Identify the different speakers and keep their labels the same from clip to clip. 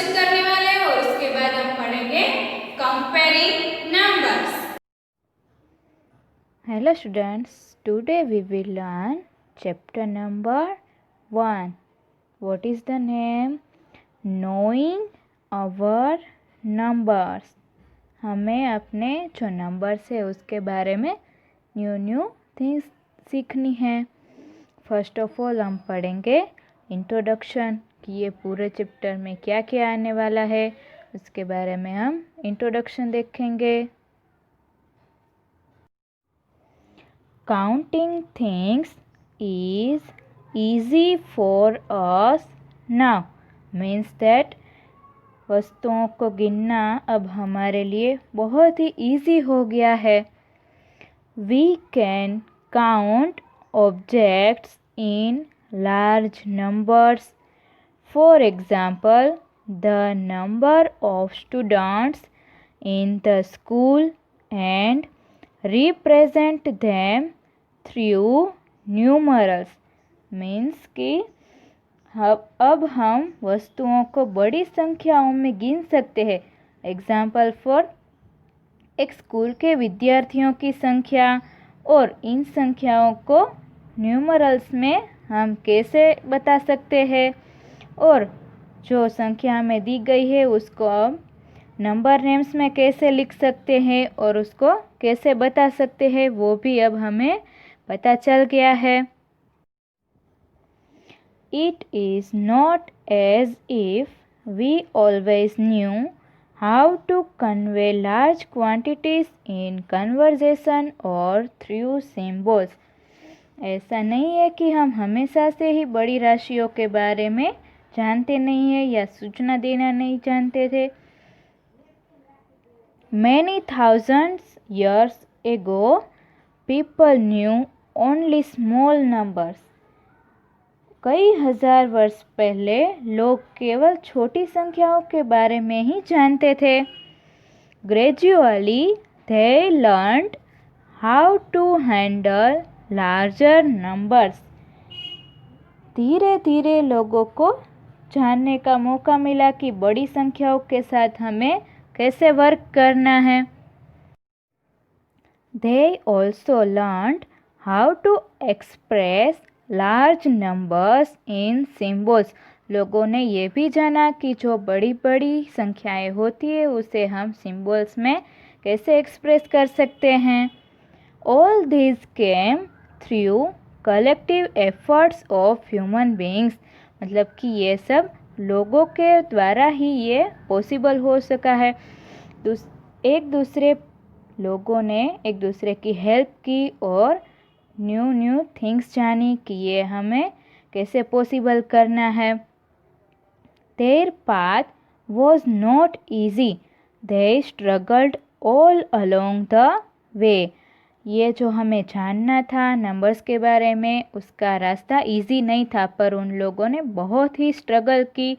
Speaker 1: Introduction करने वाले हैं और उसके बाद हम पढ़ेंगे comparing numbers.
Speaker 2: Hello students, today we will learn chapter number 1. What is the name? Knowing our numbers. हमें अपने जो नंबर्स है उसके बारे में न्यू थिंग्स सीखनी है। फर्स्ट ऑफ ऑल हम पढ़ेंगे इंट्रोडक्शन कि ये पूरे चैप्टर में क्या क्या आने वाला है, उसके बारे में हम इंट्रोडक्शन देखेंगे। Counting things is easy for us now means that वस्तुओं को गिनना अब हमारे लिए बहुत ही इजी हो गया है। We can count objects in large numbers. For example, the number of students in the school and represent them through numerals. Means कि अब हम वस्तुओं को बड़ी संख्याओं में गिन सकते हैं। एग्जाम्पल फॉर एक स्कूल के विद्यार्थियों की संख्या, और इन संख्याओं को न्यूमरल्स में हम कैसे बता सकते हैं, और जो संख्या हमें दी गई है उसको अब नंबर नेम्स में कैसे लिख सकते हैं और उसको कैसे बता सकते हैं, वो भी अब हमें पता चल गया है। It is not as if we always knew how to convey large quantities in conversation or through symbols. ऐसा नहीं है कि हम हमेशा से ही बड़ी राशियों के बारे में जानते नहीं है या सूचना देना नहीं जानते थे। Many thousands years ago, people knew only small numbers. कई हजार वर्ष पहले लोग केवल छोटी संख्याओं के बारे में ही जानते थे। Gradually, they learned how to handle larger numbers. धीरे धीरे लोगों को जानने का मौका मिला कि बड़ी संख्याओं के साथ हमें कैसे वर्क करना है। They also learned how to express large numbers in symbols. लोगों ने ये भी जाना कि जो बड़ी बड़ी संख्याएं होती है उसे हम सिंबल्स में कैसे एक्सप्रेस कर सकते हैं। All these came through collective efforts of human beings. मतलब कि ये सब लोगों के द्वारा ही ये पॉसिबल हो सका है। लोगों ने एक दूसरे की हेल्प की और न्यू थिंग्स जानी कि ये हमें कैसे पॉसिबल करना है। Their path was not easy. They struggled all along the way. ये जो हमें जानना था नंबर्स के बारे में, उसका रास्ता इजी नहीं था, पर उन लोगों ने बहुत ही स्ट्रगल की,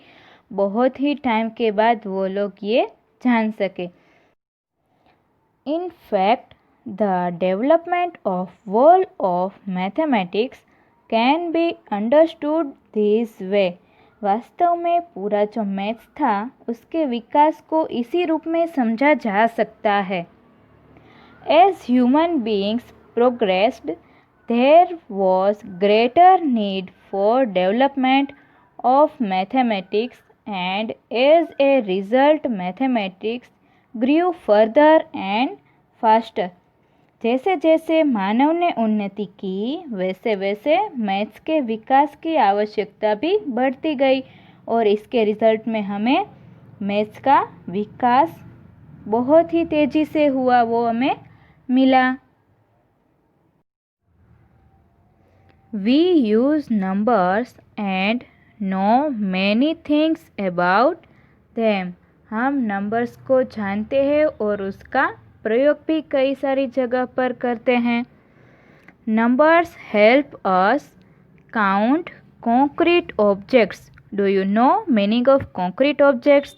Speaker 2: बहुत ही टाइम के बाद वो लोग ये जान सके। In fact, the development of world of mathematics can be understood this way. वास्तव में पूरा जो मैथ्स था उसके विकास को इसी रूप में समझा जा सकता है। As human beings progressed, there was greater need for development of mathematics, and as a result mathematics grew further and faster. जैसे जैसे मानव ने उन्नति की वैसे वैसे मैथ्स के विकास की आवश्यकता भी बढ़ती गई, और इसके रिजल्ट में हमें मैथ्स का विकास बहुत ही तेजी से हुआ, वो हमें मिला। We use numbers and know many things about them. हम नंबर्स को जानते हैं और उसका प्रयोग भी कई सारी जगह पर करते हैं। Numbers help us count concrete objects. Do you know meaning of concrete objects?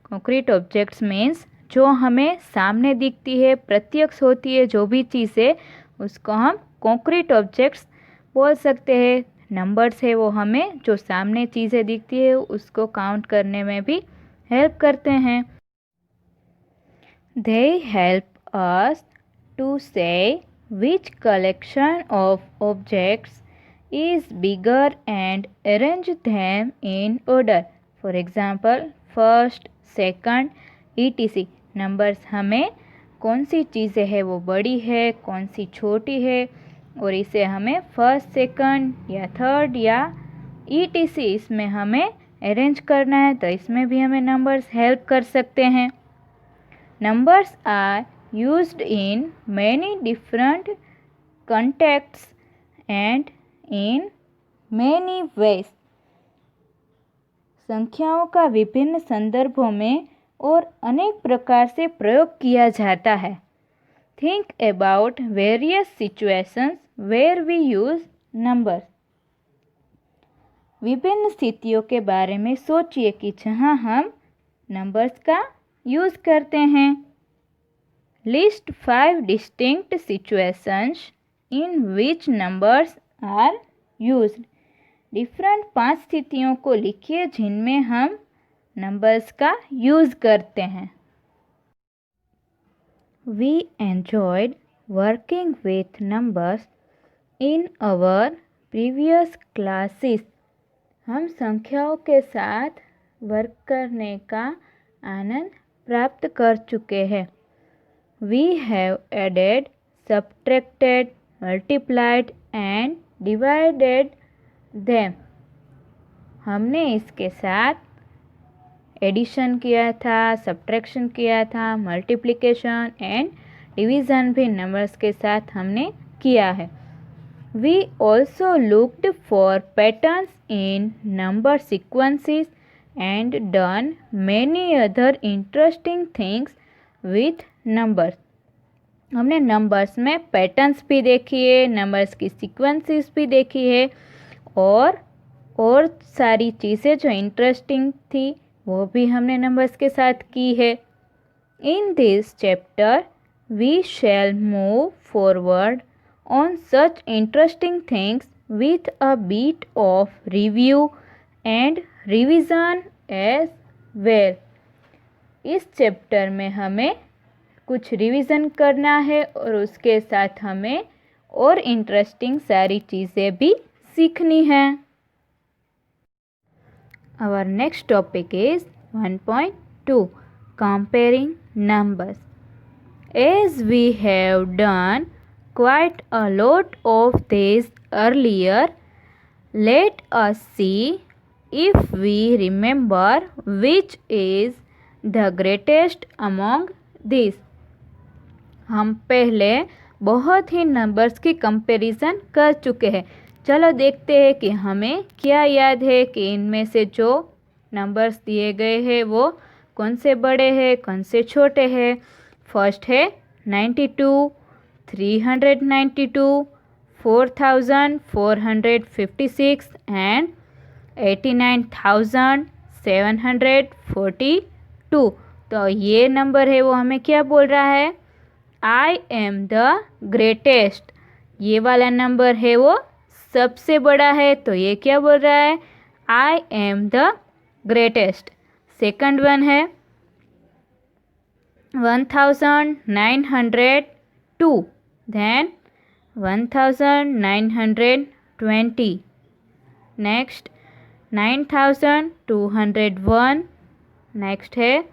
Speaker 2: Concrete objects means जो हमें सामने दिखती है, प्रत्यक्ष होती है जो भी चीज़ है, उसको हम कॉन्क्रीट ऑब्जेक्ट्स बोल सकते हैं। नंबर्स है वो हमें जो सामने चीज़ें दिखती है उसको काउंट करने में भी हेल्प करते हैं। They help us to say which collection of objects is bigger and arrange them in order. For example, first, second, etc. Numbers हमें कौन सी चीज़ें हैं वो बड़ी है, कौन सी छोटी है, और इसे हमें फर्स्ट, सेकंड या थर्ड या etc. इसमें हमें अरेंज करना है, तो इसमें भी हमें नंबर्स हेल्प कर सकते हैं। Numbers are used in many different contexts and in many ways. संख्याओं का विभिन्न संदर्भों में और अनेक प्रकार से प्रयोग किया जाता है। Think about various situations where we use numbers. विभिन्न स्थितियों के बारे में सोचिए कि जहाँ हम नंबर्स का यूज़ करते हैं। List 5 distinct situations in which numbers are used. Different 5 स्थितियों को लिखिए जिनमें हम नंबर्स का यूज़ करते हैं। We enjoyed working with numbers in our previous classes. हम संख्याओं के साथ वर्क करने का आनंद प्राप्त कर चुके हैं। We have added, subtracted, multiplied and divided them. हमने इसके साथ एडिशन किया था, सब्ट्रैक्शन किया था, मल्टीप्लिकेशन एंड डिवीज़न भी नंबर्स के साथ हमने किया है। We also looked for patterns in number sequences and done many other interesting things with numbers. हमने नंबर्स में पैटर्न्स भी देखी है, नंबर्स की सीक्वेंसेस भी देखी है और सारी चीज़ें जो इंटरेस्टिंग थी वो भी हमने नंबर्स के साथ की है। In this chapter we shall move forward on such interesting things with a bit of review and revision as well. इस चैप्टर में हमें कुछ रिवीजन करना है और उसके साथ हमें और इंटरेस्टिंग सारी चीज़ें भी सीखनी है। Our next topic is 1.2 Comparing Numbers. As we have done quite a lot of this earlier, let us see if we remember which is the greatest among these. हम पहले बहुत ही नंबर्स की कंपैरिजन कर चुके हैं। चलो देखते हैं कि हमें क्या याद है कि इनमें से जो नंबर्स दिए गए हैं वो कौन से बड़े हैं, कौन से छोटे हैं। फर्स्ट है 92, 392, 4456 एंड 89,742। तो ये नंबर है वो हमें क्या बोल रहा है? I am the greatest. ये वाला नंबर है वो सबसे बड़ा है, तो ये क्या बोल रहा है? I am the greatest. Second one है 1902, then 1920, नेक्स्ट 9201, नेक्स्ट है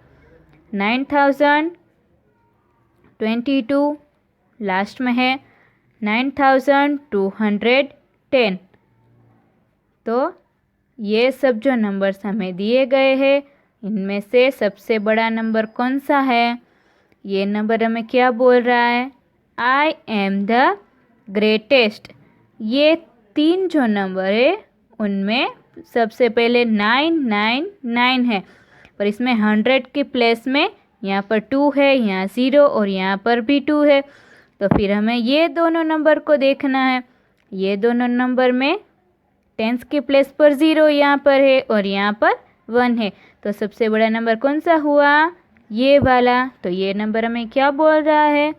Speaker 2: 9022, लास्ट में है 9210। तो ये सब जो नंबर्स हमें दिए गए हैं इनमें से सबसे बड़ा नंबर कौन सा है? ये नंबर हमें क्या बोल रहा है? I am the greatest. ये तीन जो नंबर है उनमें सबसे पहले 999 है, पर इसमें 100 की प्लेस में यहाँ पर 2 है, यहाँ 0 और यहाँ पर भी 2 है। तो फिर हमें ये दोनों नंबर को देखना है। ये दोनों नंबर में टेंस की प्लेस पर 0 यहाँ पर है और यहाँ पर 1 है, तो सबसे बड़ा नंबर कौन सा हुआ? ये वाला। तो ये नंबर हमें क्या बोल रहा है?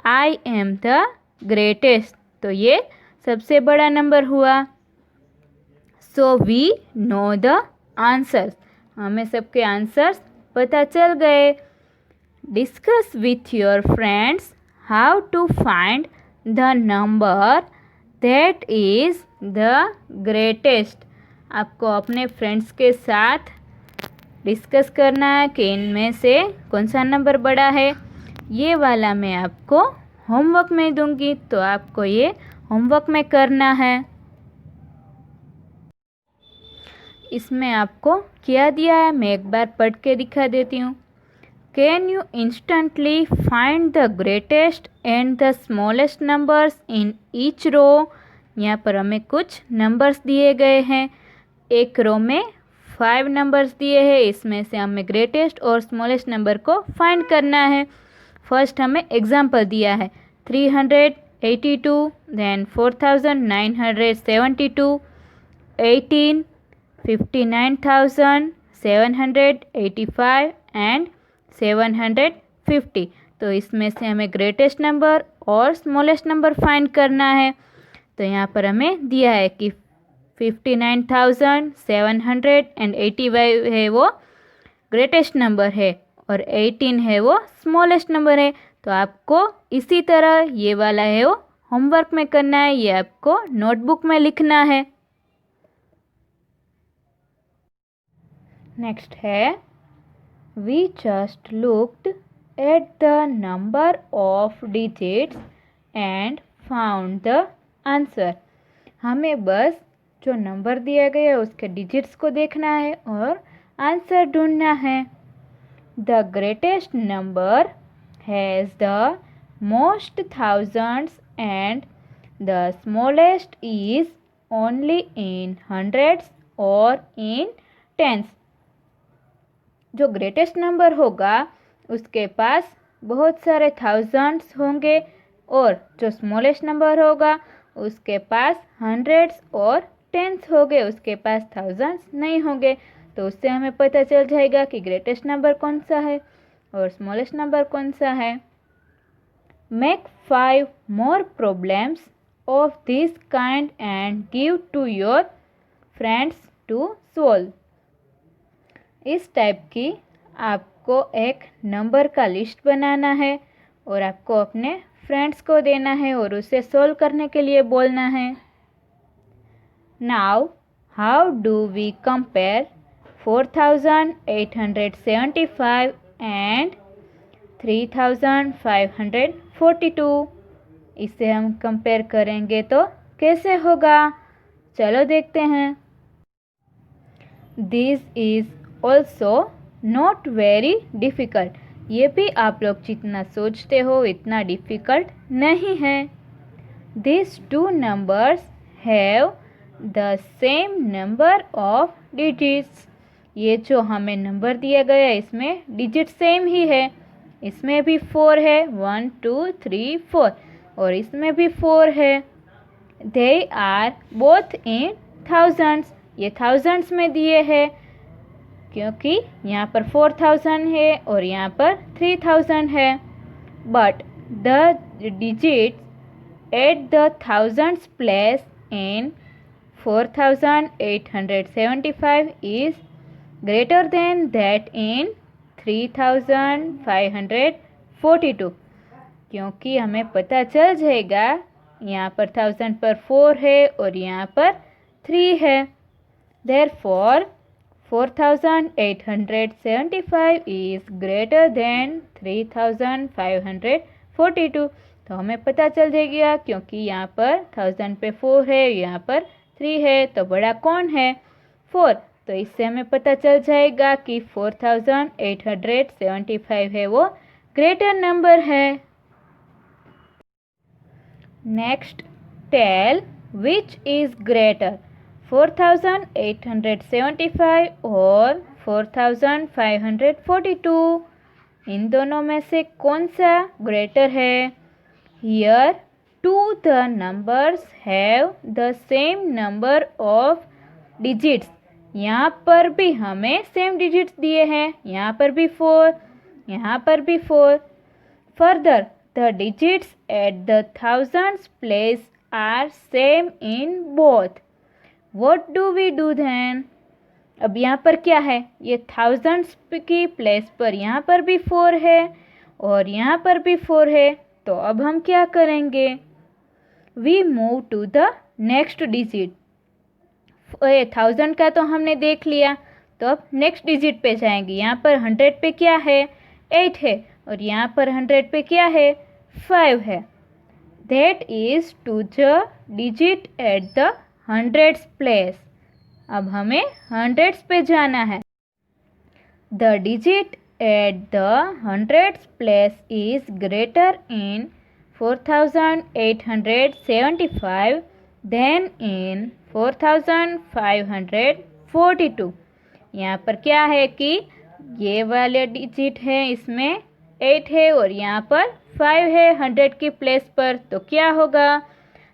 Speaker 2: I am the greatest. तो ये सबसे बड़ा नंबर हुआ। So we know the answers. हमें सबके आंसर्स पता चल गए। Discuss with your friends how to find the number that is the greatest. आपको अपने फ्रेंड्स के साथ डिस्कस करना है कि इनमें से कौन सा नंबर बड़ा है। ये वाला मैं आपको होमवर्क में दूंगी, तो आपको ये होमवर्क में करना है। इसमें आपको क्या दिया है मैं एक बार पढ़ के दिखा देती हूँ। Can you instantly find the greatest and the smallest numbers in each row. यहाँ पर हमें कुछ नंबर्स दिए गए हैं। एक रो में 5 नंबर्स दिए हैं, इसमें से हमें ग्रेटेस्ट और स्मॉलेस्ट नंबर को फाइंड करना है। फर्स्ट हमें एग्जाम्पल दिया है 382, देन 4972, 18, 59,785 एंड 750। तो इसमें से हमें ग्रेटेस्ट नंबर और स्मॉलेस्ट नंबर फाइंड करना है। तो यहाँ पर हमें दिया है कि 59,785 है वो ग्रेटेस्ट नंबर है और 18 है वो स्मॉलेस्ट नंबर है। तो आपको इसी तरह ये वाला है वो होमवर्क में करना है, ये आपको नोटबुक में लिखना है। नेक्स्ट है we just looked at the number of digits and found the answer. हमें बस जो नंबर दिया गया है उसके डिजिट्स को देखना है और आंसर ढूंढना है। The greatest number has the most thousands and the smallest is only in hundreds और इन टेंस। जो ग्रेटेस्ट नंबर होगा उसके पास बहुत सारे थाउजेंड्स होंगे और जो स्मॉलेस्ट नंबर होगा उसके पास हंड्रेड्स और टेंस होंगे, उसके पास थाउजेंड्स नहीं होंगे। तो उससे हमें पता चल जाएगा कि ग्रेटेस्ट नंबर कौन सा है और स्मॉलेस्ट नंबर कौन सा है। Make 5 more problems of this kind and give to your friends to solve। इस टाइप की आपको एक नंबर का लिस्ट बनाना है और आपको अपने फ्रेंड्स को देना है और उसे सोल्व करने के लिए बोलना है। Now how do we compare 4,875 and 3,542। इसे हम कंपेयर करेंगे तो कैसे होगा, चलो देखते हैं। This is also not very difficult. ये भी आप लोग जितना सोचते हो इतना डिफ़िकल्ट नहीं है। These 2 numbers have the same number of digits। ये जो हमें नंबर दिया गया है इसमें डिजिट सेम ही है। इसमें भी 4 है, 1 2 3 4 और इसमें भी 4 है। They are both in thousands। ये थाउजेंड्स में दिए हैं क्योंकि यहाँ पर 4,000 है और यहाँ पर 3,000 है। But the digits at the thousands place in 4,875 is greater than that in 3,542। क्योंकि हमें पता चल जाएगा यहाँ पर 1000 पर 4 है और यहाँ पर 3 है। Therefore 4,875 is greater than 3,542। तो हमें पता चल जाएगा क्योंकि यहाँ पर 1000 पे 4 है, यहाँ पर 3 है, तो बड़ा कौन है 4। तो इससे हमें पता चल जाएगा कि 4,875 है वो ग्रेटर नंबर है। Next tell which is greater 4,875 और 4,542। इन दोनों में से कौन सा ग्रेटर है। Here 2 the numbers have the same number of digits। यहाँ पर भी हमें सेम डिजिट्स दिए हैं, यहाँ पर भी 4, यहाँ पर भी 4। Further the digits at the thousands place are same in both। What do we do then? अब यहाँ पर क्या है, ये थाउजेंड्स की प्लेस पर यहाँ पर भी 4 है और यहाँ पर भी 4 है। तो अब हम क्या करेंगे, we move to the next digit. 1000 का तो हमने देख लिया, तो अब नेक्स्ट डिजिट पे जाएंगे। यहाँ पर 100 पे क्या है, 8 है और यहाँ पर 100 पे क्या है, 5 है। That is to the digit at the hundreds place. अब हमें हंड्रेड्स पे जाना है। The digit at the hundreds place is greater in 4875 than in 4542। यहाँ पर क्या है कि ये वाले डिजिट है, इसमें 8 है और यहाँ पर 5 है 100 की प्लेस पर। तो क्या होगा,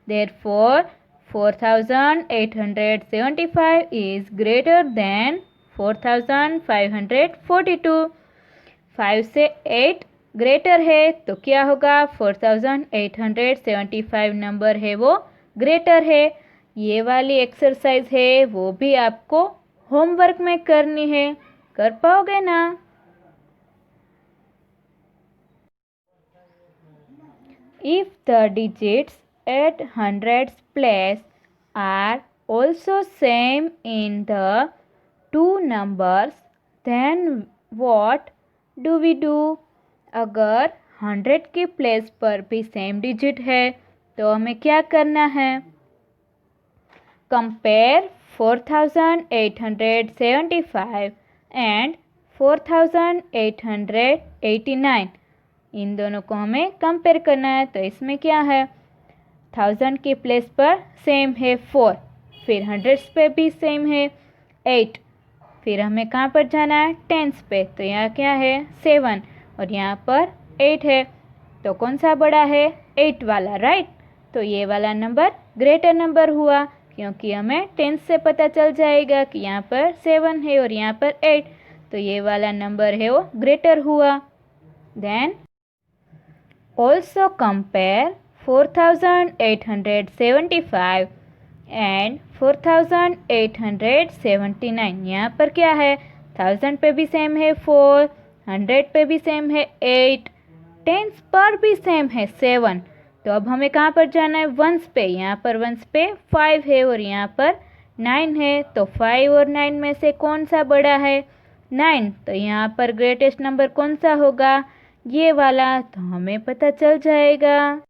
Speaker 2: देयरफॉर 4875 इज ग्रेटर देन 4542। 5 से 8 ग्रेटर है तो क्या होगा, 4875 नंबर है वो ग्रेटर है। ये वाली एक्सरसाइज है वो भी आपको होमवर्क में करनी है, कर पाओगे ना। If the digits at hundreds place are also same in the two numbers, then what do we do? अगर 100 की प्लेस पर भी सेम डिजिट है तो हमें क्या करना है, कंपेयर 4875 एंड 4889। इन दोनों को हमें कंपेयर करना है। तो इसमें क्या है, 1000 की प्लेस पर सेम है 4, फिर 100 पे भी सेम है 8, फिर हमें कहाँ पर जाना है, टेंस पे। तो यहाँ क्या है, 7 और यहाँ पर 8 है। तो कौन सा बड़ा है, 8 वाला, राइट। तो ये वाला नंबर ग्रेटर नंबर हुआ, क्योंकि हमें टेंस से पता चल जाएगा कि यहाँ पर 7 है और यहाँ पर 8। तो ये वाला नंबर है वो ग्रेटर हुआ। Then also compare 4875 and 4879। यहाँ पर क्या है, 1000 पे भी सेम है 4, 100 पे भी सेम है 8, टेंस पर भी सेम है 7। तो अब हमें कहाँ पर जाना है, वंस पे। यहाँ पर वंस पे 5 है और यहाँ पर 9 है। तो 5 और 9 में से कौन सा बड़ा है, 9। तो यहाँ पर ग्रेटेस्ट नंबर कौन सा होगा, ये वाला। तो हमें पता चल जाएगा।